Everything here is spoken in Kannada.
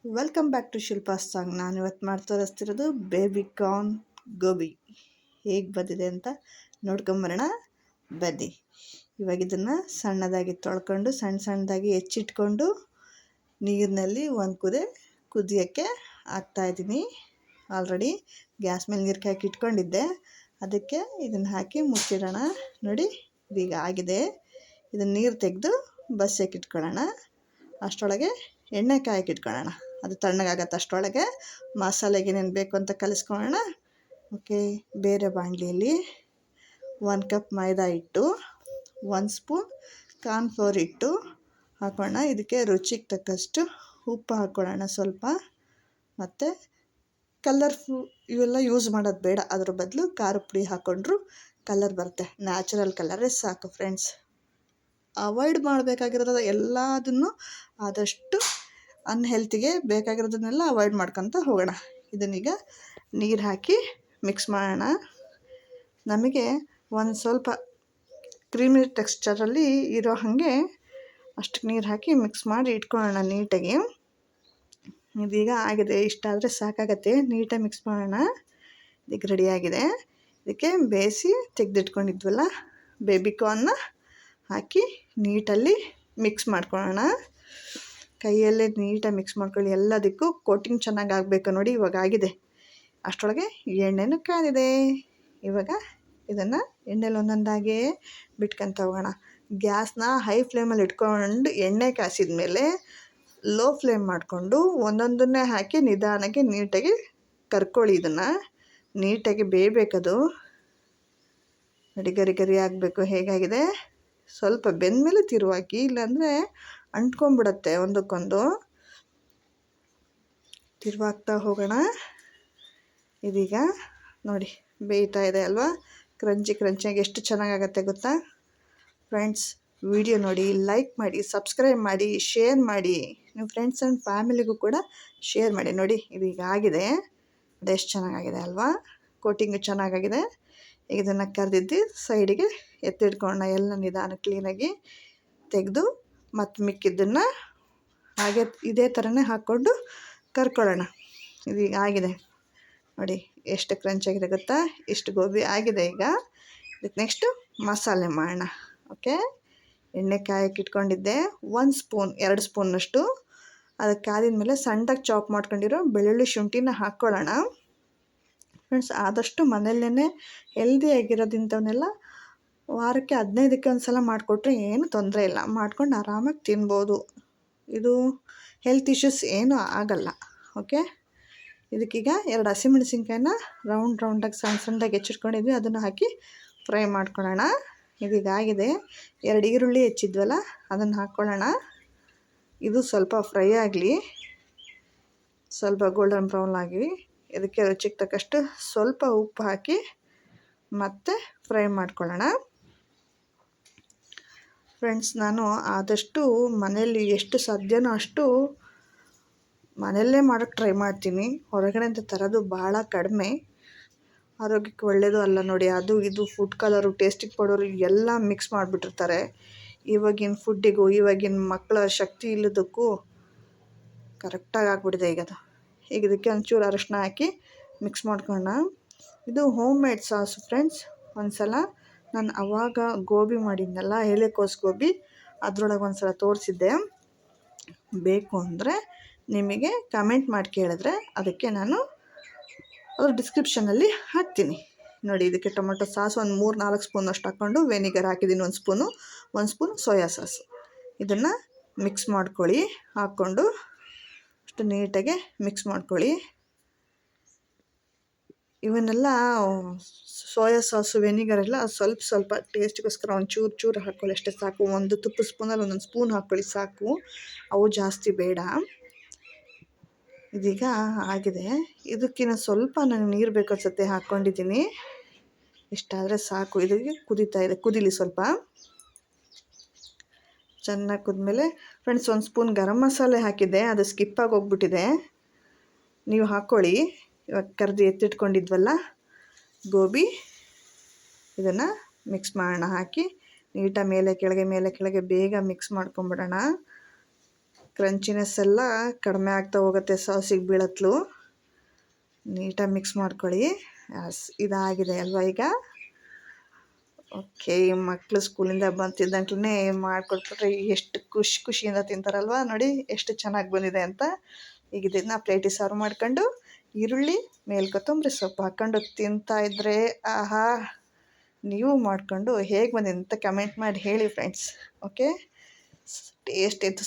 Welcome back to Shilpa's song. ನಾನು ಇವತ್ತು ತೋರಿಸ್ತಿರೋದು ಬೇಬಿ ಕಾರ್ನ್ ಗೋಬಿ ಹೇಗೆ ಬಂದಿದೆ ಅಂತ ನೋಡ್ಕೊಂಬರೋಣ ಬನ್ನಿ. ಇವಾಗ ಇದನ್ನು ಸಣ್ಣದಾಗಿ ತೊಳ್ಕೊಂಡು ಸಣ್ಣದಾಗಿ ಹೆಚ್ಚಿಟ್ಕೊಂಡು ನೀರಿನಲ್ಲಿ ಒಂದು ಕುದಿಯೋಕ್ಕೆ ಹಾಕ್ತಾಯಿದ್ದೀನಿ. ಆಲ್ರೆಡಿ ಗ್ಯಾಸ್ ಮೇಲೆ ನೀರು ಹಾಕಿ ಇಟ್ಕೊಂಡಿದ್ದೆ, ಅದಕ್ಕೆ ಇದನ್ನು ಹಾಕಿ ಮುಚ್ಚಿಡೋಣ. ನೋಡಿ ಇದೀಗ ಆಗಿದೆ. ಇದನ್ನು ನೀರು ತೆಗೆದು ಬಸ್ಸಕ್ಕೆ ಇಟ್ಕೊಳ್ಳೋಣ. ಅಷ್ಟರೊಳಗೆ ಎಣ್ಣೆ ಕಾಯಕ್ಕೆ ಇಟ್ಕೊಳ್ಳೋಣ. ಅದು ತಣ್ಣಗಾಗತ್ತೆ ಅಷ್ಟರೊಳಗೆ ಮಸಾಲೆಗೆ ಏನೇನು ಬೇಕು ಅಂತ ಕಲಿಸ್ಕೊಳ್ಳೋಣ. ಓಕೆ, ಬೇರೆ ಬಾಣಲಿಯಲ್ಲಿ 1 ಕಪ್ ಮೈದಾ ಹಿಟ್ಟು, 1 ಸ್ಪೂನ್ ಕಾರ್ನ್ಫ್ಲೋರ್ ಹಿಟ್ಟು ಹಾಕೋಣ. ಇದಕ್ಕೆ ರುಚಿಗೆ ತಕ್ಕಷ್ಟು ಉಪ್ಪು ಹಾಕ್ಕೊಳ್ಳೋಣ ಸ್ವಲ್ಪ. ಮತ್ತು ಇವೆಲ್ಲ ಯೂಸ್ ಮಾಡೋದು ಬೇಡ, ಅದ್ರ ಬದಲು ಖಾರ ಪುಡಿ ಹಾಕ್ಕೊಂಡ್ರು ಕಲರ್ ಬರುತ್ತೆ. ನ್ಯಾಚುರಲ್ ಕಲರೇ ಸಾಕು ಫ್ರೆಂಡ್ಸ್. ಅವಾಯ್ಡ್ ಮಾಡಬೇಕಾಗಿರೋದು ಎಲ್ಲದನ್ನು ಆದಷ್ಟು ಅನ್ಹೆಲ್ತಿಗೆ ಬೇಕಾಗಿರೋದನ್ನೆಲ್ಲ ಅವಾಯ್ಡ್ ಮಾಡ್ಕೊತ ಹೋಗೋಣ. ಇದನ್ನೀಗ ನೀರು ಹಾಕಿ ಮಿಕ್ಸ್ ಮಾಡೋಣ. ನಮಗೆ ಒಂದು ಸ್ವಲ್ಪ ಕ್ರೀಮಿ ಟೆಕ್ಸ್ಚರಲ್ಲಿ ಇರೋ ಹಾಗೆ ಅಷ್ಟು ನೀರು ಹಾಕಿ ಮಿಕ್ಸ್ ಮಾಡಿ ಇಟ್ಕೊಳ್ಳೋಣ ನೀಟಾಗಿ. ಇದೀಗ ಆಗಿದೆ, ಇಷ್ಟಾದರೆ ಸಾಕಾಗತ್ತೆ. ನೀಟಾಗಿ ಮಿಕ್ಸ್ ಮಾಡೋಣ. ಇದಕ್ಕೆ ರೆಡಿಯಾಗಿದೆ. ಇದಕ್ಕೆ ಬೇಯಿಸಿ ತೆಗೆದಿಟ್ಕೊಂಡಿದ್ವಲ್ಲ ಬೇಬಿ ಕಾರ್ನ್ನ ಹಾಕಿ ನೀಟಲ್ಲಿ ಮಿಕ್ಸ್ ಮಾಡ್ಕೊಳ್ಳೋಣ. ಕೈಯಲ್ಲೇ ನೀಟಾಗಿ ಮಿಕ್ಸ್ ಮಾಡ್ಕೊಳ್ಳಿ. ಎಲ್ಲದಕ್ಕೂ ಕೋಟಿಂಗ್ ಚೆನ್ನಾಗಿ ಆಗಬೇಕು. ನೋಡಿ ಇವಾಗ ಆಗಿದೆ. ಅಷ್ಟರೊಳಗೆ ಎಣ್ಣೆನೂ ಕಾದಿದೆ. ಇವಾಗ ಇದನ್ನು ಎಣ್ಣೆಲಿ ಒಂದೊಂದಾಗೇ ಬಿಟ್ಕೊತ ಹೋಗೋಣ. ಗ್ಯಾಸ್ನ ಹೈ ಫ್ಲೇಮಲ್ಲಿ ಇಟ್ಕೊಂಡು ಎಣ್ಣೆ ಕಾಸಿದ ಮೇಲೆ ಲೋ ಫ್ಲೇಮ್ ಮಾಡಿಕೊಂಡು ಒಂದೊಂದನ್ನೇ ಹಾಕಿ ನಿಧಾನಕ್ಕೆ ನೀಟಾಗಿ ಕರ್ಕೊಳ್ಳಿ. ಇದನ್ನು ನೀಟಾಗಿ ಬೇಯಬೇಕದು. ನೋಡಿ ಗರಿ ಆಗಬೇಕು. ಹೇಗಾಗಿದೆ ಸ್ವಲ್ಪ ಬೆಂದಮೇಲೆ ತಿರುವಾಕಿ, ಇಲ್ಲಾಂದರೆ ಅಂಟ್ಕೊಂಡ್ಬಿಡತ್ತೆ ಒಂದಕ್ಕೊಂದು. ತಿರುವಾಗ್ತಾ ಹೋಗೋಣ. ಇದೀಗ ನೋಡಿ ಬೇಯ್ತಾ ಇದೆ ಅಲ್ವಾ? ಕ್ರಂಚಿಯಾಗಿ ಎಷ್ಟು ಚೆನ್ನಾಗಾಗತ್ತೆ ಗೊತ್ತಾ ಫ್ರೆಂಡ್ಸ್? ವಿಡಿಯೋ ನೋಡಿ, ಲೈಕ್ ಮಾಡಿ, ಸಬ್ಸ್ಕ್ರೈಬ್ ಮಾಡಿ, ಶೇರ್ ಮಾಡಿ. ನಿಮ್ಮ ಫ್ರೆಂಡ್ಸ್ ಆ್ಯಂಡ್ ಫ್ಯಾಮಿಲಿಗೂ ಕೂಡ ಶೇರ್ ಮಾಡಿ. ನೋಡಿ ಇದೀಗ ಆಗಿದೆ. ಅದೆಷ್ಟು ಚೆನ್ನಾಗಾಗಿದೆ ಅಲ್ವಾ? ಕೋಟಿಂಗು ಚೆನ್ನಾಗಾಗಿದೆ. ಈಗ ಇದನ್ನು ಕರೆದಿದ್ದು ಸೈಡಿಗೆ ಎತ್ತಿಟ್ಕೊಳ್ಳೋಣ. ಎಲ್ಲ ನಿಧಾನ ಕ್ಲೀನಾಗಿ ತೆಗೆದು ಮತ್ತು ಮಿಕ್ಕಿದ್ದನ್ನು ಹಾಗೆ ಇದೇ ಥರನೇ ಹಾಕ್ಕೊಂಡು ಕರ್ಕೊಳ್ಳೋಣ. ಇದೀಗ ಆಗಿದೆ ನೋಡಿ ಎಷ್ಟು ಕ್ರಂಚಾಗಿದೆ ಗೊತ್ತಾ? ಇಷ್ಟು ಗೋಬಿ ಆಗಿದೆ. ಈಗ ಇದಕ್ಕೆ ನೆಕ್ಸ್ಟು ಮಸಾಲೆ ಮಾಡೋಣ. ಓಕೆ, ಎಣ್ಣೆ ಕಾಯಕ್ಕೆ ಇಟ್ಕೊಂಡಿದ್ದೆ 1 ಸ್ಪೂನ್ 2 ಸ್ಪೂನ್ನಷ್ಟು. ಅದಕ್ಕೆ ಕಾದಿದ ಮೇಲೆ ಸಣ್ಣದಾಗಿ ಚಾಪ್ ಮಾಡ್ಕೊಂಡಿರೋ ಬೆಳ್ಳುಳ್ಳಿ ಶುಂಠಿನ ಹಾಕ್ಕೊಳ್ಳೋಣ. ಫ್ರೆಂಡ್ಸ್, ಆದಷ್ಟು ಮನೆಯಲ್ಲೇ ಹೆಲ್ದಿಯಾಗಿರೋದಿಂಥವನ್ನೆಲ್ಲ ವಾರಕ್ಕೆ 15ಕ್ಕೆ ಒಂದು ಸಲ ಮಾಡಿಕೊಟ್ರೆ ಏನು ತೊಂದರೆ ಇಲ್ಲ. ಮಾಡ್ಕೊಂಡು ಆರಾಮಾಗಿ ತಿನ್ಬೋದು. ಇದು ಹೆಲ್ತ್ ಇಶ್ಯೂಸ್ ಏನೂ ಆಗಲ್ಲ. ಓಕೆ, ಇದಕ್ಕೀಗ 2 ಹಸಿಮೆಣಸಿನ್ಕಾಯಿನ ರೌಂಡಾಗಿ ಸಣ್ಣದಾಗಿ ಹೆಚ್ಚಿಟ್ಕೊಂಡಿದ್ವಿ, ಅದನ್ನು ಹಾಕಿ ಫ್ರೈ ಮಾಡ್ಕೊಳ್ಳೋಣ. ಇದೀಗ ಆಗಿದೆ. 2 ಈರುಳ್ಳಿ ಹೆಚ್ಚಿದ್ವಲ್ಲ ಅದನ್ನು ಹಾಕ್ಕೊಳ್ಳೋಣ. ಇದು ಸ್ವಲ್ಪ ಫ್ರೈ ಆಗಲಿ, ಸ್ವಲ್ಪ ಗೋಲ್ಡನ್ ಬ್ರೌನ್ ಆಗಿ. ಇದಕ್ಕೆ ರುಚಿಗೆ ತಕ್ಕಷ್ಟು ಸ್ವಲ್ಪ ಉಪ್ಪು ಹಾಕಿ ಮತ್ತೆ ಫ್ರೈ ಮಾಡ್ಕೊಳ್ಳೋಣ. ಫ್ರೆಂಡ್ಸ್, ನಾನು ಆದಷ್ಟು ಮನೆಯಲ್ಲಿ ಎಷ್ಟು ಸಾಧ್ಯನೋ ಅಷ್ಟು ಮನೆಯಲ್ಲೇ ಮಾಡೋಕ್ಕೆ ಟ್ರೈ ಮಾಡ್ತೀನಿ. ಹೊರಗಡೆ ಅಂತ ತರೋದು ಭಾಳ ಕಡಿಮೆ. ಆರೋಗ್ಯಕ್ಕೆ ಒಳ್ಳೆಯದು ಅಲ್ಲ ನೋಡಿ. ಅದು ಇದು ಫುಡ್ ಕಲರು, ಟೇಸ್ಟಿಗೆ ಪೌಡರು ಎಲ್ಲ ಮಿಕ್ಸ್ ಮಾಡಿಬಿಟ್ಟಿರ್ತಾರೆ. ಇವಾಗಿನ ಫುಡ್ಡಿಗೂ ಇವಾಗಿನ ಮಕ್ಕಳ ಶಕ್ತಿ ಇಲ್ಲದಕ್ಕೂ ಕರೆಕ್ಟಾಗಿ ಆಗ್ಬಿಟ್ಟಿದೆ ಈಗ ಅದು. ಈಗ ಇದಕ್ಕೆ ಒಂಚೂರು ಅರಶಿನ ಹಾಕಿ ಮಿಕ್ಸ್ ಮಾಡ್ಕೊಳ್ಳೋಣ. ಇದು ಹೋಮ್ ಮೇಡ್ ಸಾಸು ಫ್ರೆಂಡ್ಸ್. ಒಂದು ಸಲ ನಾನು ಆವಾಗ ಗೋಬಿ ಮಾಡಿದ್ನಲ್ಲ, ಎಲೆಕೋಸು ಗೋಬಿ, ಅದರೊಳಗೆ ಒಂದು ಸಲ ತೋರಿಸಿದ್ದೆ. ಬೇಕು ಅಂದರೆ ನಿಮಗೆ ಕಮೆಂಟ್ ಮಾಡಿ ಕೇಳಿದ್ರೆ ಅದಕ್ಕೆ ನಾನು ಅದ್ರ ಡಿಸ್ಕ್ರಿಪ್ಷನಲ್ಲಿ ಹಾಕ್ತೀನಿ. ನೋಡಿ ಇದಕ್ಕೆ ಟೊಮೆಟೊ ಸಾಸ್ ಒಂದು 3-4 ಸ್ಪೂನಷ್ಟು ಹಾಕ್ಕೊಂಡು ವೆನಿಗರ್ ಹಾಕಿದ್ದೀನಿ. 1 ಸ್ಪೂನ್ ಸೋಯಾ ಸಾಸ್. ಇದನ್ನು ಮಿಕ್ಸ್ ಮಾಡ್ಕೊಳ್ಳಿ. ಹಾಕ್ಕೊಂಡು ಅಷ್ಟು ನೀಟಾಗಿ ಮಿಕ್ಸ್ ಮಾಡ್ಕೊಳ್ಳಿ. ಇವನ್ನೆಲ್ಲ ಸೋಯಾ ಸಾಸು, ವೆನಿಗರ್ ಎಲ್ಲ ಸ್ವಲ್ಪ ಟೇಸ್ಟಿಗೋಸ್ಕರ ಒಂದು ಚೂರು ಹಾಕ್ಕೊಳ್ಳಿ ಅಷ್ಟೇ ಸಾಕು. 1 ತುಪ್ಪದ ಸ್ಪೂನಲ್ಲಿ 1 ಸ್ಪೂನ್ ಹಾಕ್ಕೊಳ್ಳಿ ಸಾಕು, ಅವು ಜಾಸ್ತಿ ಬೇಡ. ಇದೀಗ ಆಗಿದೆ. ಇದಕ್ಕಿಂತ ಸ್ವಲ್ಪ ನನಗೆ ನೀರು ಬೇಕು ಅನ್ಸುತ್ತೆ, ಹಾಕ್ಕೊಂಡಿದ್ದೀನಿ. ಇಷ್ಟಾದರೆ ಸಾಕು. ಇದಕ್ಕೆ ಕುದೀತಾ ಇದೆ, ಕುದೀಲಿ ಸ್ವಲ್ಪ. ಚೆನ್ನಾಗಿ ಕುದ್ಮೇಲೆ ಫ್ರೆಂಡ್ಸ್ 1 ಸ್ಪೂನ್ ಗರಂ ಮಸಾಲೆ ಹಾಕಿದ್ದೆ, ಅದು ಸ್ಕಿಪ್ಪಾಗಿ ಹೋಗ್ಬಿಟ್ಟಿದೆ. ನೀವು ಹಾಕ್ಕೊಳ್ಳಿ. ಇವಾಗ ಕರೆದು ಎತ್ತಿಟ್ಕೊಂಡಿದ್ವಲ್ಲ ಗೋಬಿ, ಇದನ್ನು ಮಿಕ್ಸ್ ಮಾಡೋಣ. ಹಾಕಿ ನೀಟಾಗಿ ಮೇಲೆ ಕೆಳಗೆ ಬೇಗ ಮಿಕ್ಸ್ ಮಾಡ್ಕೊಂಬಿಡೋಣ. ಕ್ರಂಚಿನೆಸ್ ಎಲ್ಲ ಕಡಿಮೆ ಆಗ್ತಾ ಹೋಗುತ್ತೆ ಸಾಸಿಗೆ ಬೀಳತ್ಲು. ನೀಟಾಗಿ ಮಿಕ್ಸ್ ಮಾಡ್ಕೊಳ್ಳಿ. ಇದಾಗಿದೆ ಅಲ್ವಾ ಈಗ. ಓಕೆ, ಮಕ್ಕಳು ಸ್ಕೂಲಿಂದ ಬಂತಿದ್ದಂಟ್ಲೇ ಮಾಡಿಕೊಟ್ಬಿಟ್ರೆ ಎಷ್ಟು ಖುಷಿಯಿಂದ ತಿಂತಾರಲ್ವ. ನೋಡಿ ಎಷ್ಟು ಚೆನ್ನಾಗಿ ಬಂದಿದೆ ಅಂತ. ಈಗ ಇದನ್ನು ಪ್ಲೇಟಿಗೆ ಸರ್ವ್ ಮಾಡ್ಕೊಂಡು ಈರುಳ್ಳಿ ಮೇಲೆ ಕೊತ್ತಂಬರಿ ಸೊಪ್ಪು ಹಾಕ್ಕೊಂಡು ತಿಂತಾಯಿದ್ರೆ ಆಹಾ. ನೀವು ಮಾಡಿಕೊಂಡು ಹೇಗೆ ಬಂದಿದೆ ಅಂತ ಕಮೆಂಟ್ ಮಾಡಿ ಹೇಳಿ ಫ್ರೆಂಡ್ಸ್. ಓಕೆ, ಟೇಸ್ಟ್ ಇದು